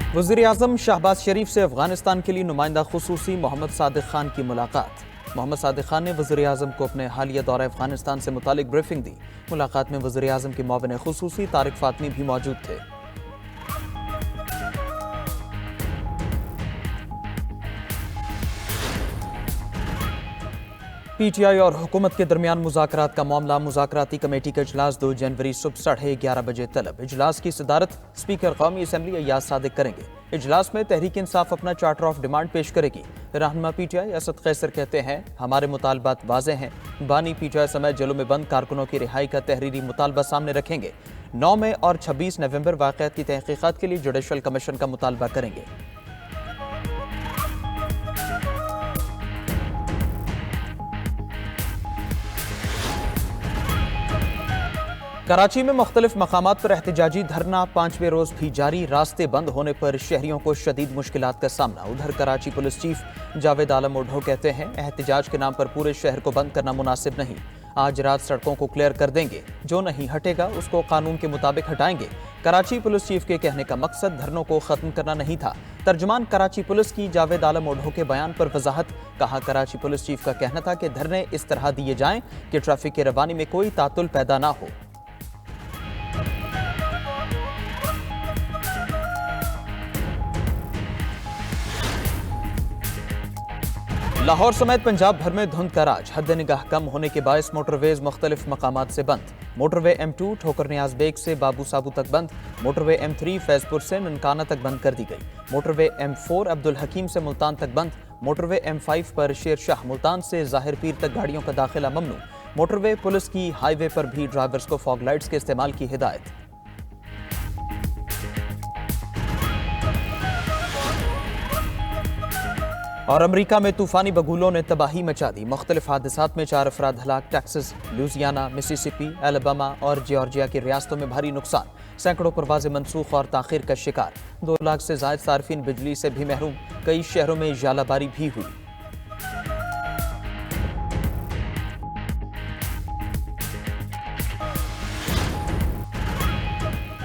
वज़ीर-ए-आज़म शहबाज शरीफ से अफगानिस्तान के लिए नुमाइंदा खुसूसी मोहम्मद सादिक खान की मुलाकात। मोहम्मद सादिक खान ने वज़ीर-ए-आज़म को अपने हालिया दौरा अफगानिस्तान से मुतालिक ब्रीफिंग दी। मुलाकात में वज़ीर-ए-आज़म के मुआविन खुसूसी तारिक फातमी भी मौजूद थे। पीटीआई और हुकूमत के दरमियान मुज़ाकरात का मामला। मुज़ाकराती कमेटी का इजलास 2 जनवरी सुबह 11:30 बजे तलब। इजलास की सदारत स्पीकर कौमी असम्बली अय्याज सादिक करेंगे। इजलास में तहरीक इंसाफ अपना चार्टर ऑफ डिमांड पेश करेगी। रहनुमा पीटीआई असद कैसर कहते हैं, हमारे मुतालबात वाज़े हैं। बानी पीटीआई समेत जेलों में बंद कारकुनों की रिहाई का तहरीरी मुतालबा सामने रखेंगे। 9 मई और 26 नवंबर वाक़यात की तहकीक़ात के लिए जुडिशल कमीशन का मुतालबा करेंगे। कराची में मुख्तलिफ मकामात पर एहतजाजी धरना 5वें रोज भी जारी। रास्ते बंद होने पर शहरियों को शदीद मुश्किलात का सामना। उधर कराची पुलिस चीफ जावेद आलम ओढो कहते हैं, एहतजाज के नाम पर पूरे शहर को बंद करना मुनासिब नहीं। आज रात सड़कों को क्लियर कर देंगे, जो नहीं हटेगा उसको कानून के मुताबिक हटाएंगे। कराची पुलिस चीफ के कहने का मकसद धरनों को खत्म करना नहीं था। तर्जुमान कराची पुलिस की जावेद आलम ओढो के बयान पर वजाहत। कहा, कराची पुलिस चीफ का कहना था कि धरने इस तरह दिए जाएं कि ट्रैफिक की रवानी में कोई तातुल पैदा ना हो। लाहौर समेत पंजाब भर में धुंध का राज। हद निगाह कम होने के बायस मोटरवेज मुख्तलिफ मकामात से बंद। मोटरवे M2 ठोकर नियाज बेग से बाबू साबू तक बंद। मोटरवे M3 फैजपुर से ननकाना तक बंद कर दी गई। मोटरवे M4 अब्दुल हकीम से मुल्तान तक बंद। मोटरवे M5 पर शेर शाह मुल्तान से ज़ाहिर पीर तक गाड़ियों का दाखिला ममनू। मोटरवे पुलिस की हाईवे पर भी ड्राइवर्स को फॉग लाइट्स के इस्तेमाल की हिदायत। और अमरीका में तूफानी बगुलों ने तबाही मचा दी। मुख्तलिफ हादसात में 4 अफराद हलाक। टेक्सास, लुजियाना, मिसिसिपी, एलबामा और जॉर्जिया की रियासतों में भारी नुकसान। सैकड़ों परवाजें मनसूख और ताखीर का शिकार। 2 लाख से ज़ायद सार्फिन बिजली से भी महरूम। कई शहरों में जालाबारी भी हुई।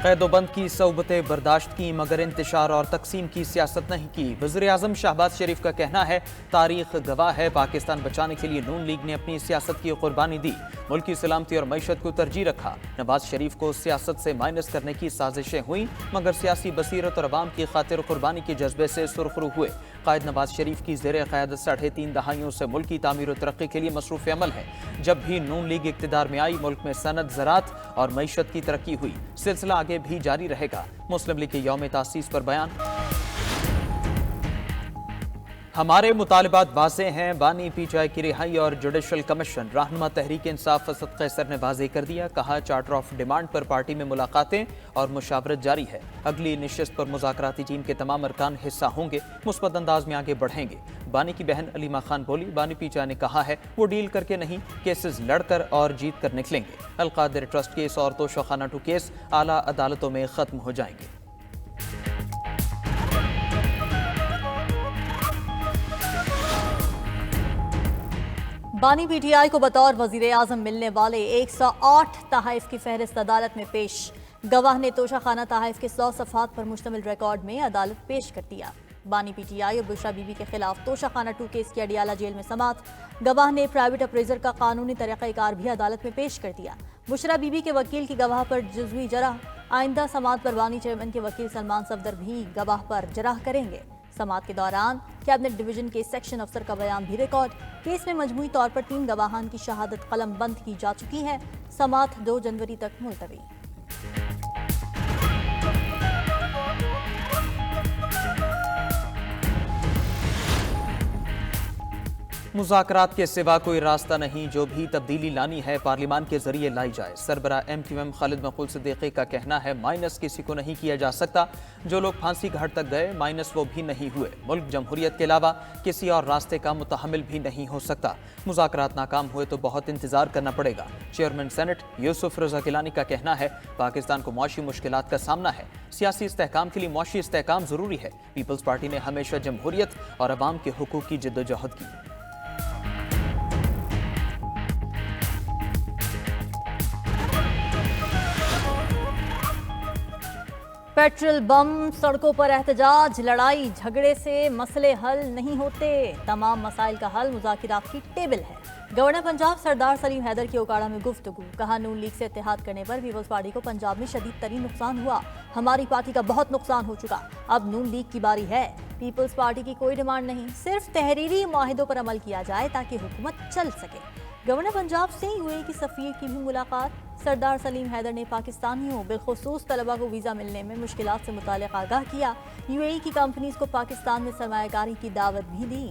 कैदोबंद की सौबतें बर्दाश्त की मगर इंतशार और तकसीम की सियासत नहीं की। वज़ीर-ए-आज़म शहबाज शरीफ का कहना है, तारीख गवाह है, पाकिस्तान बचाने के लिए नून लीग ने अपनी सियासत की कुर्बानी दी। मुल्क की सलामती और मईशत को तरजीह रखा। नवाज शरीफ को सियासत से माइनस करने की साजिशें हुई मगर सियासी बसीरत और अवाम की खातिर कुर्बानी के जज्बे से सुरखरू हुए। कायद नवाज शरीफ की ज़ेर क़यादत 3.5 दहाइयों से मुल्क की तामीर और तरक्की के लिए मसरूफ़ अमल है। जब भी नून लीग इक़्तिदार में आई, मुल्क में सनत, ज़राअत और मईशत की तरक्की हुई। सिलसिला आगे भी जारी रहेगा। मुस्लिम लीग के यौम तासीस पर बयान। हमारे मुतालिबात वाज़े हैं। बानी पीटीआई की रिहाई और जुडिशल कमीशन। रहनुमा तहरीक इंसाफ असद कैसर ने वाज़े कर दिया। कहा, चार्टर ऑफ डिमांड पर पार्टी में मुलाकातें और मुशावरत जारी है। अगली निश्चित पर मुज़ाकराती टीम के तमाम अरकान हिस्सा होंगे। मुस्बत अंदाज में आगे बढ़ेंगे। बानी की बहन अलीमा खान बोली, बानी पीटीआई ने कहा है वो डील करके नहीं, केसेस लड़कर और जीत कर निकलेंगे। अलकादिर ट्रस्ट केस और तोशाखाना 2 केस आला अदालतों में खत्म हो जाएंगे। बानी पीटीआई को बतौर वज़ीर-ए-आज़म मिलने वाले 108 तहाइफ की फहरिस्त अदालत में पेश। गवाह ने तोशाखाना तहाइफ के 100 सफ़हात पर मुश्तमिल रिकॉर्ड में अदालत पेश कर दिया। बानी पीटीआई और बुशरा बीबी के खिलाफ तोशाखाना 2 केस की अडियाला जेल में समात। गवाह ने प्राइवेट अप्रेजर का कानूनी तरीक़ाकार भी अदालत में पेश कर दिया। बुशरा बीबी के वकील की गवाह पर जुज़वी जराह। आइंदा समात पर बानी चेयरमैन के वकील सलमान सफदर भी गवाह पर जराह करेंगे। समात के दौरान कैबिनेट डिवीजन के सेक्शन अफसर का बयान भी रिकॉर्ड। केस में मजमूई तौर पर 3 गवाहान की शहादत कलम बंद की जा चुकी है। समात 2 जनवरी तक मुलतवी। मुज़ाकरात के सिवा कोई रास्ता नहीं। जो भी तब्दीली लानी है पार्लिमान के जरिए लाई जाए। सरबरा MQM खालिद मकबूल सिद्दीकी का कहना है, माइनस किसी को नहीं किया जा सकता। जो लोग फांसी घाट तक गए, माइनस वो भी नहीं हुए। मुल्क जमहूरियत के अलावा किसी और रास्ते का मुतहम्मिल भी नहीं हो सकता। मुज़ाकरात नाकाम हुए तो बहुत इंतजार करना पड़ेगा। चेयरमैन सेनेट यूसुफ रज़ा गिलानी का कहना है, पाकिस्तान को मुआशी मुश्किलात का सामना है। सियासी इस्तेहकाम के लिए मुआशी इस्तेहकाम जरूरी है। पीपल्स पार्टी ने हमेशा जमहूरियत और अवाम के हुकूक की जिद्दोजहद की। पेट्रोल बम, सड़कों पर एहतजाज, लड़ाई झगड़े से मसले हल नहीं होते। तमाम मसाइल का हल मुज़ाकिरात की टेबल है। गवर्नर पंजाब सरदार सलीम हैदर की ओकाड़ा में गुफ्तगू। कहा, नून लीग से इत्तेहाद करने पर पीपल्स पार्टी को पंजाब में शदीद तरीन नुकसान हुआ। हमारी पार्टी का बहुत नुकसान हो चुका। अब नून लीग की बारी है। पीपल्स पार्टी की कोई डिमांड नहीं, सिर्फ तहरीरी मुआहिदों पर अमल किया जाए ताकि हुकूमत चल सके। गवर्नर पंजाब से यूएई की सफीर की भी मुलाकात। सरदार सलीम हैदर ने पाकिस्तानियों बिलखुसूस तलबा को वीज़ा मिलने में मुश्किलात से मुताल्लिक़ आगाह किया। यूएई की कंपनीज को पाकिस्तान में सरमायाकारी की दावत भी दी।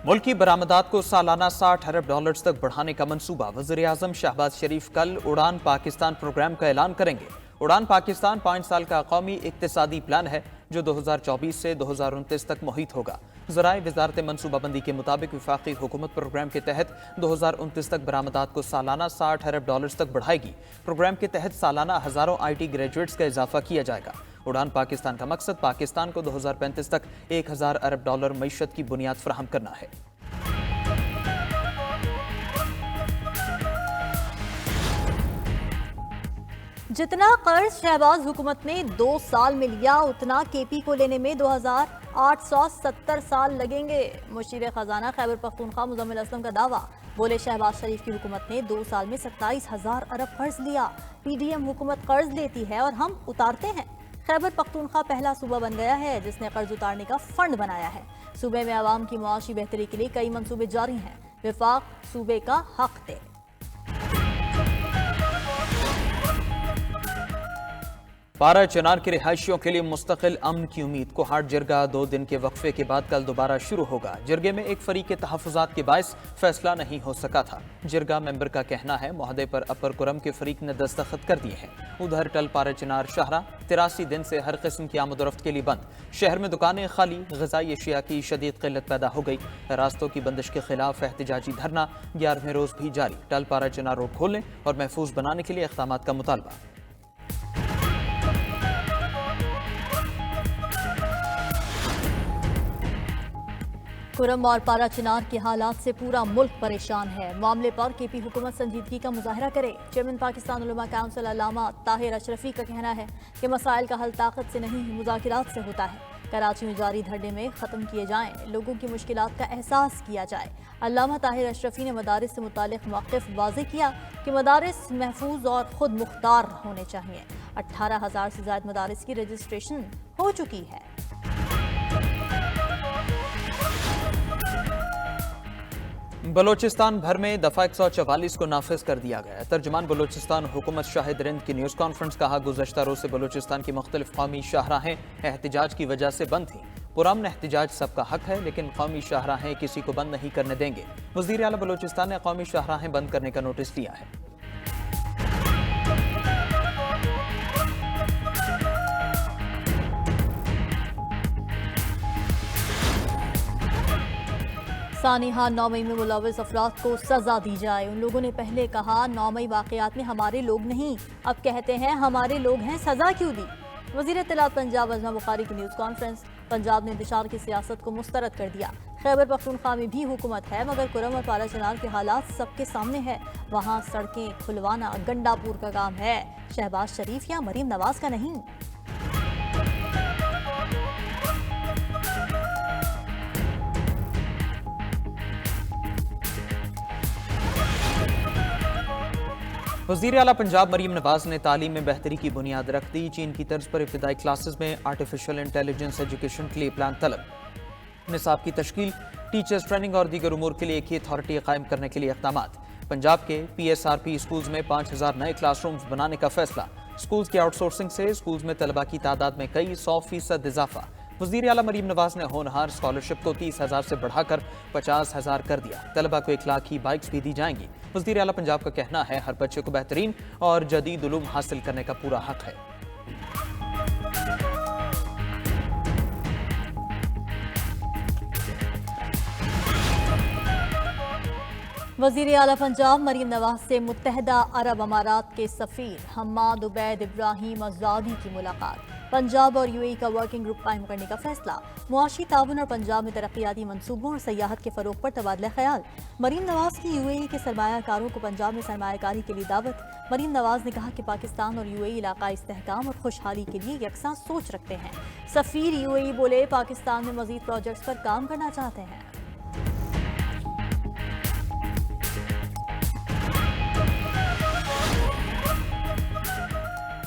मुल्क की बरामदात को सालाना 60 अरब डॉलर्स तक बढ़ाने का मंसूबा। वज़ीर-ए-आज़म शहबाज शरीफ कल उड़ान पाकिस्तान प्रोग्राम का ऐलान करेंगे। उड़ान पाकिस्तान 5 साल का कौमी इक्तिसादी प्लान है जो 2024 से 2029 तक मुहित होगा। ज़राए वज़ारत मनसूबाबंदी के मुताबिक वफाकी हुकूमत प्रोग्राम के तहत 2029 तक बरामदात को सालाना 60 अरब डॉलर्स तक बढ़ाएगी। प्रोग्राम के तहत सालाना हज़ारों IT ग्रेजुएट्स का इजाफा किया जाएगा। उड़ान पाकिस्तान का मकसद पाकिस्तान को 2035 तक 1000 अरब डॉलर मईशत की बुनियाद फराहम करना है। जितना कर्ज शहबाज हुकूमत ने 2 साल में लिया, उतना केपी को लेने में 2870 साल लगेंगे। मुशीर खजाना खैबर पख्तूनख्वा मुजम्मिल असलम का दावा। बोले, शहबाज शरीफ की हुकूमत ने 2 साल में 27,000 अरब कर्ज लिया। PDM हुकूमत कर्ज लेती है और हम उतारते हैं। खैबर पख्तूनख्वा पहला सूबा बन गया है जिसने कर्ज उतारने का फंड बनाया है। सूबे में आवाम की मुआशी बेहतरी के लिए कई मंसूबे जारी हैं। विफाक सूबे का हक दे। पारा चिनार के रिहायशियों के लिए मुस्तकिल अमन की उम्मीद। कोहाट जिरगा 2 दिन के वक्फे के बाद कल दोबारा शुरू होगा। जिरगे में एक फरीक के तहफ़्फ़ुज़ात के बायस फैसला नहीं हो सका था। जिरगा मेंबर का कहना है मुआहदे पर अपर कुरम के फरीक ने दस्तखत कर दिए हैं। उधर टल पारा चिनार शाहरा 83 दिन से हर किस्म की आमदोरफ्त के लिए बंद। शहर में दुकानें खाली, ग़िज़ाई अशिया की शदीद किल्लत पैदा हो गई। रास्तों की बंदिश के खिलाफ एहतजाजी धरना 11वें रोज़ भी जारी। टल पारा चिनार रोड खोलने और महफूज बनाने के लिए इक़दामात का मुतालबा। कुरम और पारा चिनार के हालात से पूरा मुल्क परेशान है। मामले पर केपी हुकूमत संजीदगी का मुजाहरा करे। चेयरमैन पाकिस्तान उलमा काउंसिल अल्लामा ताहिर अशरफी का कहना है कि मसाइल का हल ताकत से नहीं मुज़ाकिरात से होता है। कराची में जारी धरने में ख़त्म किए जाएं, लोगों की मुश्किलात का एहसास किया जाए। अल्लामा ताहिर अशरफी ने मदारिस से मुतालिक मौक़िफ़ वाज़े किया कि मदारिस महफूज और ख़ुद मुख्तार होने चाहिए। 18,000 से ज़ायद मदारिस की रजिस्ट्रेशन हो चुकी है। बलोचिस्तान भर में दफ़ा 144 को नाफिज कर दिया गया। तर्जुमान बलोचिस्तान हुकूमत शाहिद रिंद की न्यूज़ कॉन्फ्रेंस कहा, गुज़श्ता रोज़ से बलोचिस्तान की मुख्तलिफ कौमी शाहराहें एहतजाज की वजह से बंद थीं। पुरअमन एहतजाज सबका हक है लेकिन कौमी शाहराहें किसी को बंद नहीं करने देंगे। वज़ीर आला बलोचिस्तान ने कौमी शाहराहें बंद करने का नोटिस दिया है। सानिहा 9 मई में मुलव्विस अफराद को सजा दी जाए। उन लोगों ने पहले कहा 9 मई वाक़यात में हमारे लोग नहीं, अब कहते हैं हमारे लोग हैं, सजा क्यों दी। वज़ीर इत्तलात पंजाब अजमा बुखारी की न्यूज़ कॉन्फ्रेंस। पंजाब ने इंतशार की सियासत को मुस्तरद कर दिया। खैबर पख्तूनख्वा में भी हुकूमत है मगर कुरम और पारा चिनार के हालात सबके सामने है। वहाँ सड़कें खुलवाना गंडापुर का काम है, शहबाज शरीफ या मरीम नवाज का नहीं। वज़ीर आला पंजाब मरीम नवाज ने तालीम में बेहतरी की बुनियाद रख दी। चीन की तर्ज पर इब्तदाई क्लासेस में आर्टिफिशियल इंटेलिजेंस एजुकेशन के लिए प्लान तलब। निसाब की तश्कील, टीचर्स ट्रेनिंग और दीगर उमूर के लिए एक ही अथॉरिटी कायम करने के लिए इक़दामात। पंजाब के PSRP स्कूल्स में 5000 नए क्लासरूम्स बनाने का फैसला। स्कूल्स की आउटसोर्सिंग से स्कूल्स में तलबा की तादाद में कई 100% इजाफा। वज़ीर आला मरीम नवाज ने होनहार स्कॉलरशिप को 30,000 से बढ़ाकर 50,000 कर दिया। तलबा को 1 लाख की बाइक्स भी दी जाएंगी। वज़ीर आला पंजाब का कहना है हर बच्चे को बेहतरीन और जदीद उलूम हासिल करने का पूरा हक है। वज़ीर आला पंजाब मरीम नवाज से मुत्तहदा अरब अमारात के सफ़ीर हम्माद उबैद इब्राहिम अज़ादी की मुलाकात। पंजाब और यूएई का वर्किंग ग्रुप कायम करने का फैसला, मुआशी ताउन और पंजाब में तरक्याती मंसूबों और सयाहत के फरोग पर तबादला ख्याल। मरीम नवाज की यूएई के सरमायाकारों को पंजाब में सरमायाकारी के लिए दावत। मरीम नवाज ने कहा कि पाकिस्तान और यूएई इलाकाई इस्तेहकाम और खुशहाली के लिए यकसा सोच रखते हैं। सफीर यूएई बोले, पाकिस्तान में मजीद प्रोजेक्ट्स पर काम करना चाहते हैं।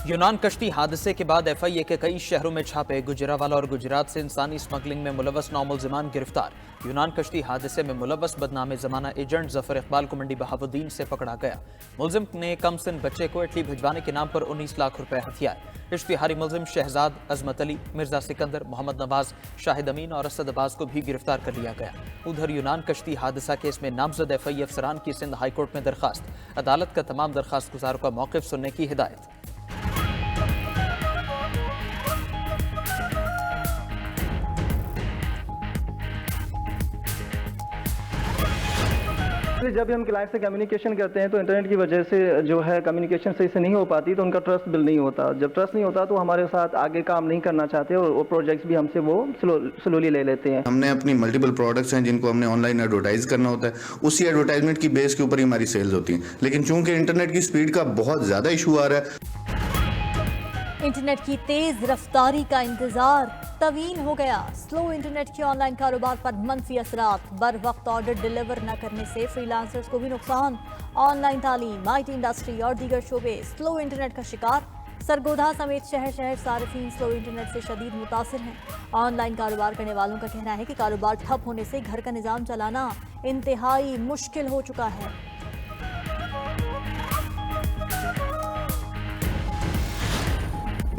यूनान कश्ती हादसे के बाद एफआईए के कई शहरों में छापे। गुजरावाला और गुजरात से इंसानी स्मगलिंग में मुलव्वस 9 मुल्जिमान गिरफ्तार। यूनान कश्ती हादसे में मुलव्वस बदनाम जमाना एजेंट जफर इकबाल को मंडी बहावुद्दीन से पकड़ा गया। मुलजिम ने कम सिन बच्चे को इटली भिजवाने के नाम पर 19 लाख रुपए हथियाए। इश्तिहारी मुलजिम शहजाद, अजमत अली, मिर्जा सिकंदर, मोहम्मद नवाज, शाहिद अमीन और असद अब्बास को भी गिरफ्तार कर लिया गया। उधर यूनान कश्ती हादसा केस में नामजद एफआईए अफसरान की सिंध हाईकोर्ट में दरखास्त। अदालत का तमाम दरखास्त गुजारों का मौक़िफ़ सुनने की हिदायत। जब भी हम क्लाइंट से कम्युनिकेशन करते हैं तो इंटरनेट की वजह से जो है कम्युनिकेशन सही से नहीं हो पाती, तो उनका ट्रस्ट बिल्ड नहीं होता। जब ट्रस्ट नहीं होता तो हमारे साथ आगे काम नहीं करना चाहते और वो प्रोजेक्ट्स भी हमसे वो स्लोली ले लेते हैं। हमने अपनी मल्टीपल प्रोडक्ट्स हैं जिनको हमने ऑनलाइन एडवर्टाइज करना होता है, उसी एडवर्टाइजमेंट की बेस के ऊपर ही हमारी सेल्स होती हैं। लेकिन चूंकि इंटरनेट की स्पीड का बहुत ज़्यादा इशू आ रहा है, इंटरनेट की तेज रफ्तारी का इंतजार तवील हो गया। स्लो इंटरनेट के ऑनलाइन कारोबार पर मनफी असरात। बर वक्त ऑर्डर डिलीवर न करने से फ्रीलांसर्स को भी नुकसान। ऑनलाइन तालीम, आईटी इंडस्ट्री और दीगर शोबे स्लो इंटरनेट का शिकार। सरगोधा समेत शहर शहर सार्फिन स्लो इंटरनेट से शदीद मुतासिर हैं। ऑनलाइन कारोबार करने वालों का कहना है कि कारोबार ठप होने से घर का निज़ाम चलाना इंतहाई मुश्किल हो चुका है।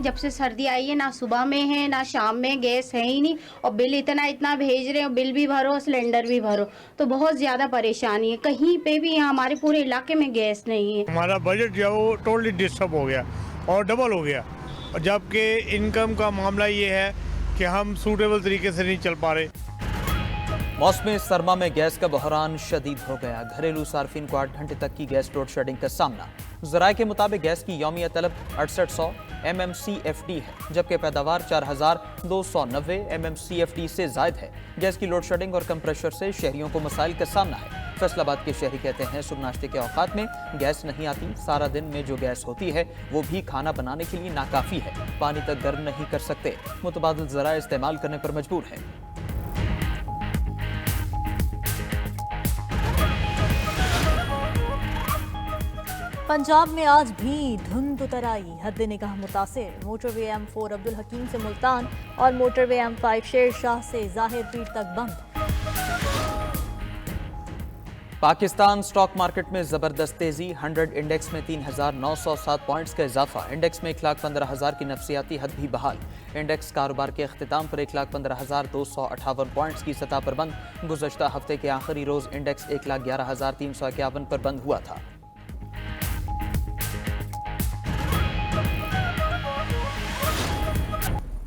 जब से सर्दी आई है, ना सुबह में है ना शाम में, गैस है ही नहीं और बिल इतना भेज रहे हो, बिल भी भरो सिलेंडर भी भरो, तो बहुत ज़्यादा परेशानी है। कहीं पे भी यहाँ हमारे पूरे इलाके में गैस नहीं है। हमारा बजट जो है वो टोटली डिस्टर्ब हो गया और डबल हो गया, जबकि इनकम का मामला ये है कि हम सूटेबल तरीके से नहीं चल पा रहे। मौसम सरमा में गैस का बहरान शदीद हो गया। घरेलू सार्फिन को 8 घंटे तक की गैस लोड शेडिंग का सामना। ज़राए के मुताबिक गैस की यौमिया तलब 6800 MMCFD है, जबकि पैदावार 4290 MMCFD से जायद है। गैस की लोड शेडिंग और कम प्रेशर से शहरियों को मसाइल का सामना है। फैसलाबाद के शहरी कहते हैं, सुबह नाश्ते के औकात में गैस नहीं आती। सारा दिन में जो गैस होती है वो भी खाना बनाने के लिए नाकाफी है। पानी तक गर्म नहीं कर सकते। मुतबादिल ज़राए इस्तेमाल करने पर मजबूर हैं। पंजाब में आज भी धुंध उतर आई। हद निगाह मुतासिर। मोटरवे M4 अब्दुल हकीम से मुल्तान और मोटरवे M5 शेर शाह से जाहिर पीर तक बंद। पाकिस्तान स्टॉक मार्केट में जबरदस्त तेजी। 100 इंडेक्स में 3907 पॉइंट्स का इजाफा। इंडेक्स में 1,15,000 की नफसियाती हद भी बहाल। इंडेक्स कारोबार के अख्तिताम पर 1,15,258 पॉइंट्स की सतह पर बंद। गुज़श्ता हफ्ते के आखिरी रोज इंडेक्स 1,11,351 पर बंद हुआ था।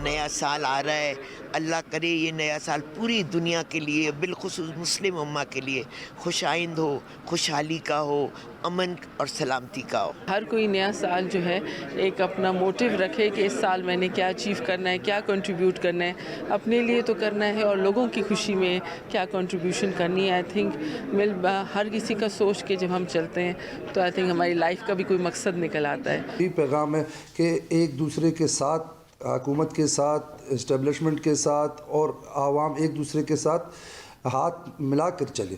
नया साल आ रहा है, अल्लाह करे ये नया साल पूरी दुनिया के लिए, बिलखुसूस मुस्लिम उम्मा के लिए खुशाइंद हो, खुशहाली का हो, अमन और सलामती का हो। हर कोई नया साल जो है एक अपना मोटिव रखे कि इस साल मैंने क्या अचीव करना है, क्या कंट्रीब्यूट करना है, अपने लिए तो करना है और लोगों की खुशी में क्या कंट्रीब्यूशन करनी है। आई थिंक हर किसी का सोच के जब हम चलते हैं तो आई थिंक हमारी लाइफ का भी कोई मकसद निकल आता है। ये पैगाम है कि एक दूसरे के साथ, हुकूमत के साथ, इस्टेब्लिशमेंट के साथ और आवाम एक दूसरे के साथ हाथ मिलाकर चले।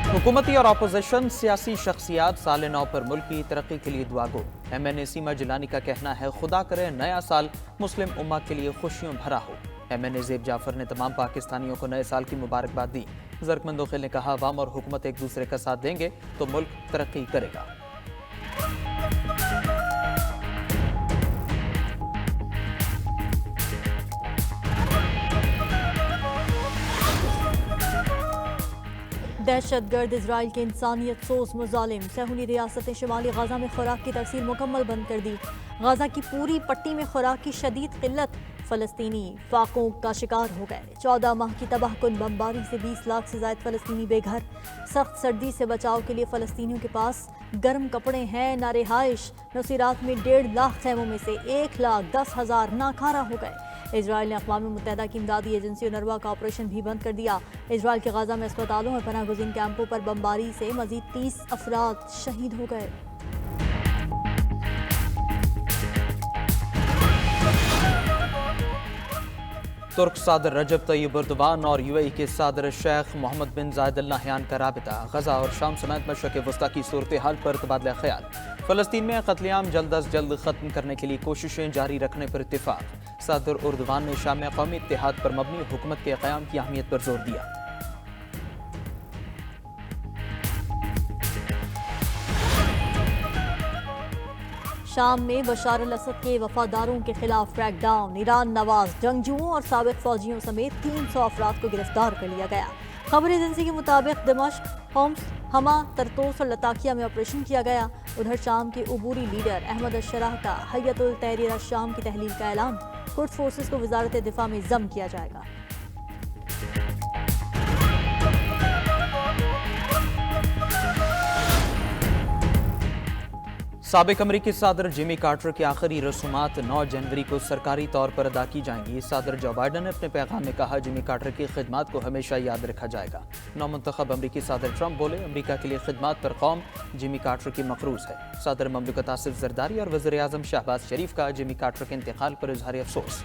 हुकूमती और अपोजिशन सियासी शख्सियात साल नौ पर मुल्क की तरक्की के लिए दुआ गो। MNA सीमा जिलानी का कहना है, खुदा करे नया साल मुस्लिम उम्मा के लिए खुशियों भरा हो। MNA ज़ेब जाफर ने तमाम पाकिस्तानियों को नए साल की मुबारकबाद दी। ज़रक मंदोखिल ने कहा, अवाम और हुकूमत एक दूसरे का साथ देंगे तो मुल्क तरक्की करेगा। दहशतगर्द इजराइल के इंसानियत सोज मुजालिम। सहूली रियासतें शिमाली गाजा में खुराक की तकसीम मुकम्मल बंद कर दी। गाजा की पूरी पट्टी में खुराक की शदीद किल्लत। फलस्तीनी फाकों का शिकार हो गए। 14 माह की तबाहकुन बमबारी से 20 लाख से ज्यादा फलस्तीनी बेघर। सख्त सर्दी से बचाव के लिए फलस्तीनियों के पास गर्म कपड़े हैं न रिहाइश। नुसीरात में 1.5 लाख खैमों में से 1,10,000 नाकारा हो गए। इजराइल ने अक़वाम मुत्तहिदा की इमदादी एजेंसी UNRWA का ऑपरेशन भी बंद कर दिया। इजराइल के गाजा में अस्पतालों और पनाह गुज़ीन कैंपों पर बमबारी से मजीद 30 अफराद शहीद हो गए। तुर्क सदर रजब तैयब एर्दोगान और UAE के सदर शेख मोहम्मद बिन जायद अल नहयान का राबिता। गजा और शाम समेत मशरक़ वस्ता की सूरत हाल पर तबादला ख्याल। फ़लस्तीन में क़त्लेआम जल्द अज जल्द ख़त्म करने के लिए कोशिशें जारी रखने पर इत्तेफाक। सदर एर्दोगान ने शाम में कौमी इत्तेहाद पर मबनी हुकूमत के क़याम की अहमियत पर जोर दिया। शाम में बशार अल असद के वफादारों के खिलाफ क्रैकडाउन। ईरान नवाज जंगजुओं और साबिक फौजियों समेत 300 अफराद को गिरफ्तार कर लिया गया। खबर एजेंसी के मुताबिक दमिश्क, होम्स, हमा, तरतोस और लताकिया में ऑपरेशन किया गया। उधर शाम के उबूरी लीडर अहमद अशराह का हय्यतुल तहरीर शाम की तहलील का ऐलान। कुड्स फोर्सेस को वजारत दिफा में जम किया जाएगा। साबिक अमरीकी सदर जिमी कार्टर की आखिरी रसूमात 9 जनवरी को सरकारी तौर पर अदा की जाएंगी। सदर जो बाइडन ने अपने पैगाम में कहा, जिमी कार्टर की खिदमात को हमेशा याद रखा जाएगा। नौमुंतखब अमरीकी सदर ट्रंप बोले, अमरीका के लिए खिदमात पर कौम जिमी कार्टर की मखरूज है। सदर ममलिकत आसिफ जरदारी और वज़ीर आज़म शहबाज शरीफ का जिमी कार्टर के इंतकाल पर इजहार अफसोस।